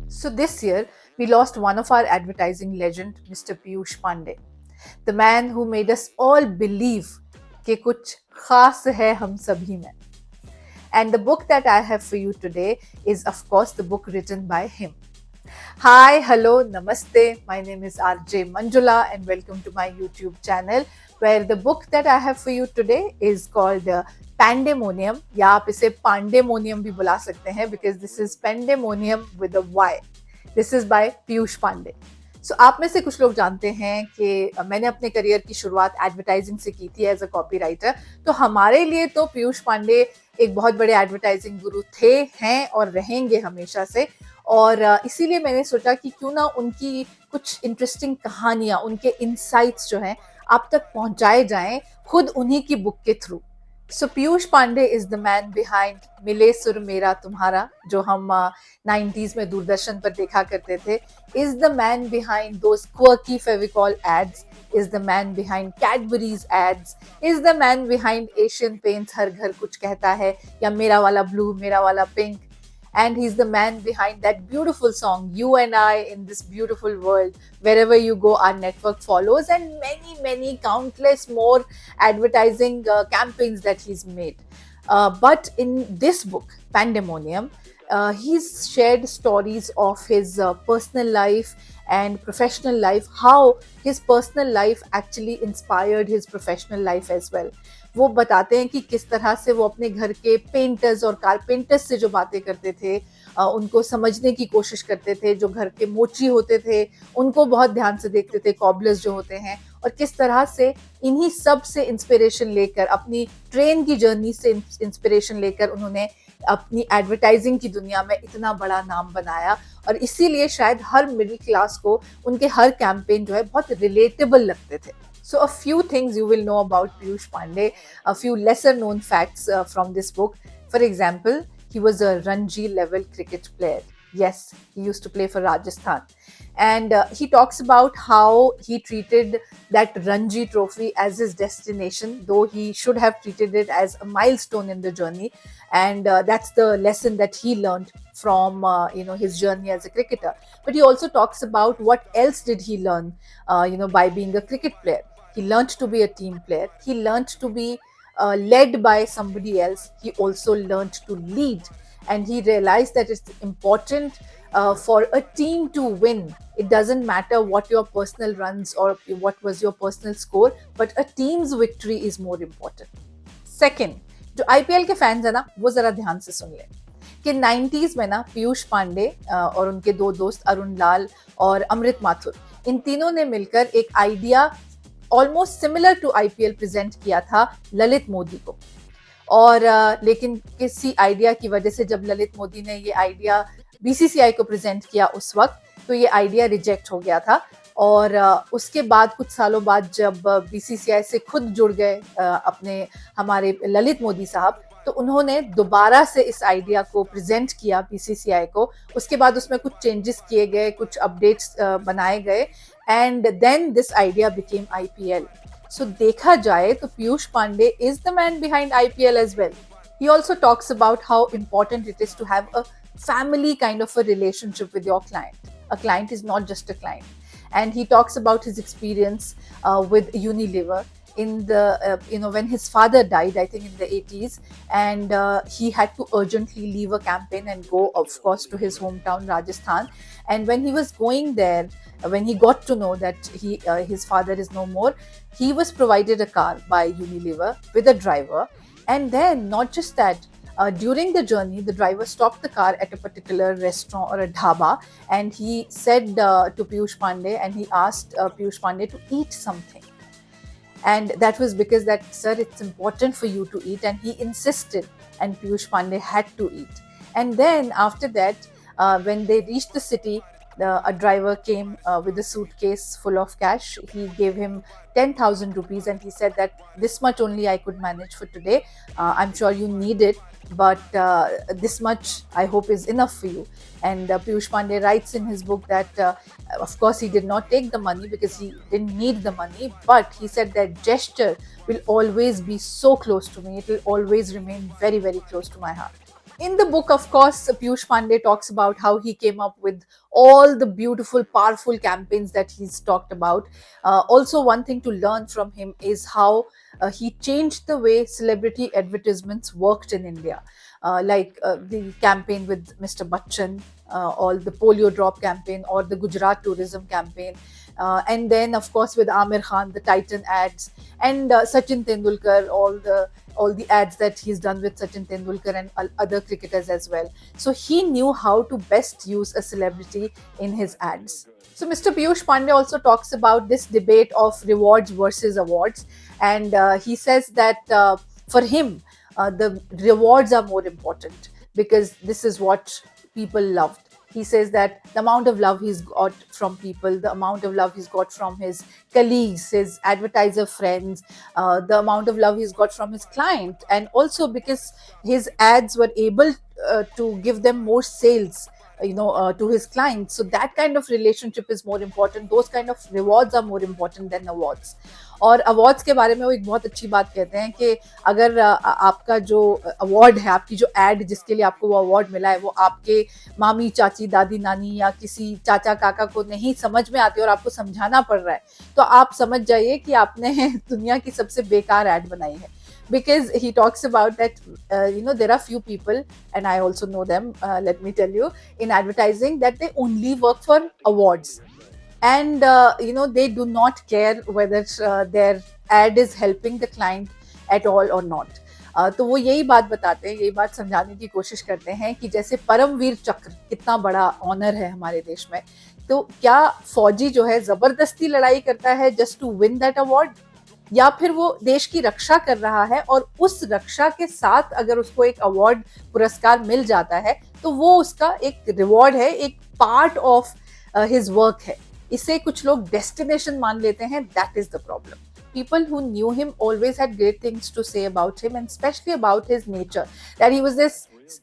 So this year, we lost one of our advertising legend, Mr. Piyush Pandey, the man who made us all believe कि कुछ खास है हम सभी में. And the book that I have for you today is, of course, the book written by him. Hi, hello, namaste. My name is RJ Manjula, and welcome to my YouTube channel, where the book that I have for you today is called Pandemonium, या आप इसे Pandemonium भी बुला सकते हैं, because this is Pandemonium with a Y. This is by Piyush Pandey. So आप में से कुछ लोग जानते हैं कि मैंने अपने करियर की शुरुआत एडवर्टाइजिंग से की थी एज अ कॉपी राइटर. तो हमारे लिए तो पीयूष पांडे एक बहुत बड़े एडवर्टाइजिंग गुरु थे, हैं और रहेंगे हमेशा से. और इसीलिए मैंने सोचा कि क्यों ना उनकी कुछ इंटरेस्टिंग कहानियां, उनके इनसाइट्स जो हैं आप तक पहुंचाए जाएं खुद उन्हीं की बुक के थ्रू. So Piyush Pandey is the man behind Mile Sur मेरा तुम्हारा, जो हम 90s में दूरदर्शन पर देखा करते थे. Is the man behind those quirky Fevicol ads, is the man behind Cadbury's ads, is the man behind Asian Paints हर घर कुछ कहता है, या मेरा वाला blue मेरा वाला pink, and he's the man behind that beautiful song You and I in This Beautiful World, Wherever You Go Our Network Follows, and many countless more advertising campaigns that he's made. But in this book Pandemonium, he's shared stories of his personal life and professional life, how his personal life actually inspired his professional life as well. वो बताते हैं कि किस तरह से वो अपने घर के पेंटर्स और कारपेंटर्स से जो बातें करते थे, उनको समझने की कोशिश करते थे. जो घर के मोची होते थे उनको बहुत ध्यान से देखते थे, कॉबलर्स जो होते हैं, और किस तरह से इन्हीं सब से इंस्पिरेशन लेकर, अपनी ट्रेन की जर्नी से इंस्पिरेशन लेकर उन्होंने अपनी एडवर्टाइजिंग की दुनिया में इतना बड़ा नाम बनाया. और इसीलिए शायद हर मिडिल क्लास को उनके हर कैंपेन जो है बहुत रिलेटेबल लगते थे. So a few things you will know about Piyush Pandey, a few lesser known facts from this book. For example, he was a Ranji level cricket player. Yes, he used to play for Rajasthan. And he talks about how he treated that Ranji trophy as his destination, though he should have treated it as a milestone in the journey. And that's the lesson that he learned from his journey as a cricketer. But he also talks about what else did he learn by being a cricket player. He learned to be a team player. He learned to be led by somebody else. He also learned to lead. And he realized that it's important for a team to win. It doesn't matter what your personal runs or what was your personal score, but a team's victory is more important. Second, जो IPL के fans है ना, वो जरा ध्यान से सुन लें कि 90s में ना पीयूष पांडे और उनके दो दोस्त अरुण लाल और अमृत माथुर, इन तीनों ने मिलकर एक idea almost similar to IPL present किया था ललित मोदी को. और लेकिन किसी आइडिया की वजह से जब ललित मोदी ने ये आइडिया बीसीसीआई को प्रेजेंट किया उस वक्त, तो ये आइडिया रिजेक्ट हो गया था. और उसके बाद कुछ सालों बाद जब बीसीसीआई से खुद जुड़ गए अपने हमारे ललित मोदी साहब, तो उन्होंने दोबारा से इस आइडिया को प्रेजेंट किया बीसीसीआई को. उसके बाद उसमें कुछ चेंजेस किए गए, कुछ अपडेट्स बनाए गए, and then this idea became IPL. So देखा जाए तो Piyush Pandey is the man behind IPL as well. He also talks about how important it is to have a family kind of a relationship with your client. A client is not just a client. And he talks about his experience with Unilever in the when his father died, I think in the 80s, and he had to urgently leave a campaign and go, of course, to his hometown Rajasthan. And when he was going there, when he got to know that his father is no more, he was provided a car by Unilever with a driver. And then not just that, during the journey, the driver stopped the car at a particular restaurant or a dhaba, and he said to Piyush Pandey, and he asked Piyush Pandey to eat something. And that was because that, sir, it's important for you to eat. And he insisted, and Piyush Pandey had to eat. And then after that, when they reached the city, a driver came with a suitcase full of cash. He gave him 10,000 rupees and he said that this much only I could manage for today. I'm sure you need it, but this much I hope is enough for you. And Piyush Pandey writes in his book that of course he did not take the money because he didn't need the money, but he said that gesture will always be so close to me. It will always remain very, very close to my heart. In the book, of course, Piyush Pandey talks about how he came up with all the beautiful, powerful campaigns that he's talked about. Also, one thing to learn from him is how he changed the way celebrity advertisements worked in India. Like the campaign with Mr. Bachchan, or the polio drop campaign, or the Gujarat tourism campaign. And then, of course, with Amir Khan, the Titan ads, and Sachin Tendulkar, all the ads that he's done with Sachin Tendulkar and other cricketers as well. So he knew how to best use a celebrity in his ads. So Mr. Piyush Pandey also talks about this debate of rewards versus awards, and he says that for him, the rewards are more important because this is what people loved. He says that the amount of love he's got from people, the amount of love he's got from his colleagues, his advertiser friends, the amount of love he's got from his client, and also because his ads were able to give them more sales, to his clients. So that kind of relationship is more important. Those kind of rewards are more important than awards. और awards के बारे में वो एक बहुत अच्छी बात कहते हैं कि अगर आपका जो अवार्ड है, आपकी जो एड जिसके लिए आपको वो अवार्ड मिला है, वो आपके मामी, चाची, दादी, नानी या किसी चाचा काका को नहीं समझ में आती और आपको समझाना पड़ रहा है, तो आप समझ जाइए कि आपने दुनिया की सबसे बेकार एड बनाई है. Because he talks about that, there are few people, and I also know them, let me tell you, in advertising, that they only work for awards. And they do not care whether their ad is helping the client at all or not. तो वो यही बात बताते हैं, यही बात समझाने की कोशिश करते हैं कि जैसे परमवीर चक्र कितना बड़ा ऑनर है हमारे देश में, तो क्या फौजी जो है जबरदस्ती लड़ाई करता है just to win that award, या फिर वो देश की रक्षा कर रहा है और उस रक्षा के साथ अगर उसको एक अवार्ड पुरस्कार मिल जाता है तो वो उसका एक रिवॉर्ड है, एक पार्ट ऑफ हिज वर्क है. इसे कुछ लोग डेस्टिनेशन मान लेते हैं. That is the problem. People who knew him always had great things to say about him, and especially about his nature, that he was this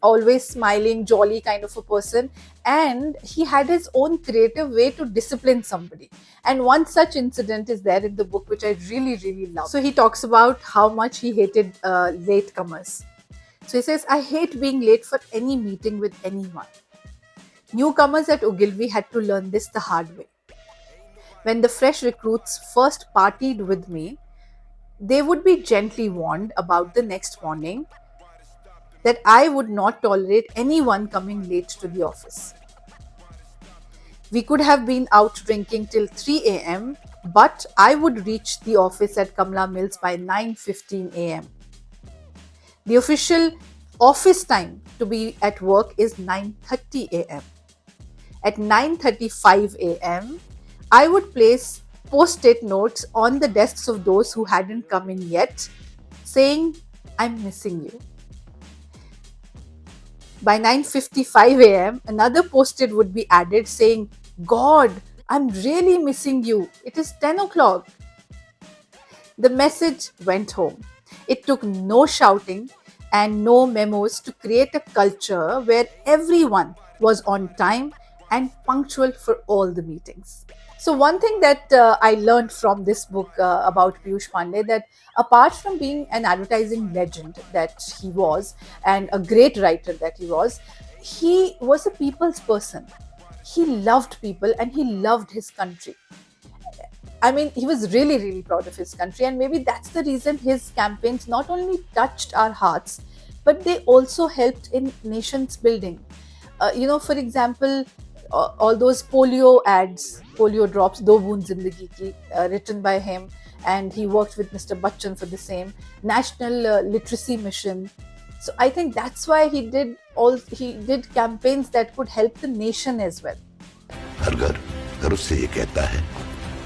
always smiling, jolly kind of a person, and he had his own creative way to discipline somebody. And one such incident is there in the book, which I really, really love. So he talks about how much he hated latecomers. So he says, I hate being late for any meeting with anyone. Newcomers at Ogilvy had to learn this the hard way. When the fresh recruits first partied with me, they would be gently warned about the next morning that I would not tolerate anyone coming late to the office. We could have been out drinking till 3 a.m., but I would reach the office at Kamla Mills by 9:15 a.m. The official office time to be at work is 9:30 a.m. At 9:35 a.m., I would place post-it notes on the desks of those who hadn't come in yet, saying, I'm missing you. By 9:55 a.m., another post-it would be added saying, God, I'm really missing you. It is 10 o'clock. The message went home. It took no shouting and no memos to create a culture where everyone was on time and punctual for all the meetings. So one thing that I learned from this book about Piyush Pandey, that apart from being an advertising legend that he was and a great writer that he was a people's person. He loved people and he loved his country. I mean, he was really, really proud of his country, and maybe that's the reason his campaigns not only touched our hearts, but they also helped in nation's building. For example, all those polio ads, polio drops, Do Boond Zindagi Ki, written by him, and he worked with Mr. Bachchan for the same. National Literacy Mission. So I think that's why he did campaigns that could help the nation as well. हर घर उससे ये कहता है,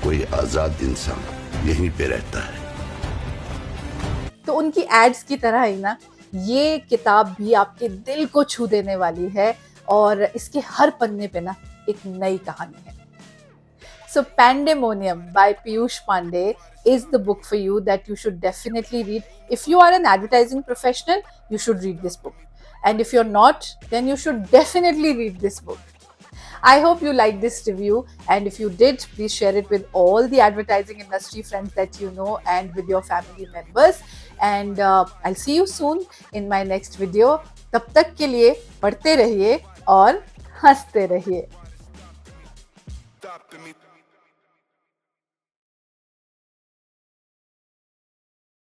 कोई आजाद इंसान यहीं पे रहता है. तो उनकी एड्स की तरह ही ना, ये किताब भी आपके दिल को छू देने वाली है और इसके हर पन्ने पे ना एक नई कहानी है. So Pandemonium by Piyush Pandey is the book for you that you should definitely read. If you are an advertising professional, you should read this book. And if you're not, then you should definitely read this book. I hope you liked this review, and if you did, please share it with all the advertising industry friends that you know and with your family members. And I'll see you soon in my next video. तब तक के लिए पढ़ते रहिए और हंसते रहिए। Stop to me.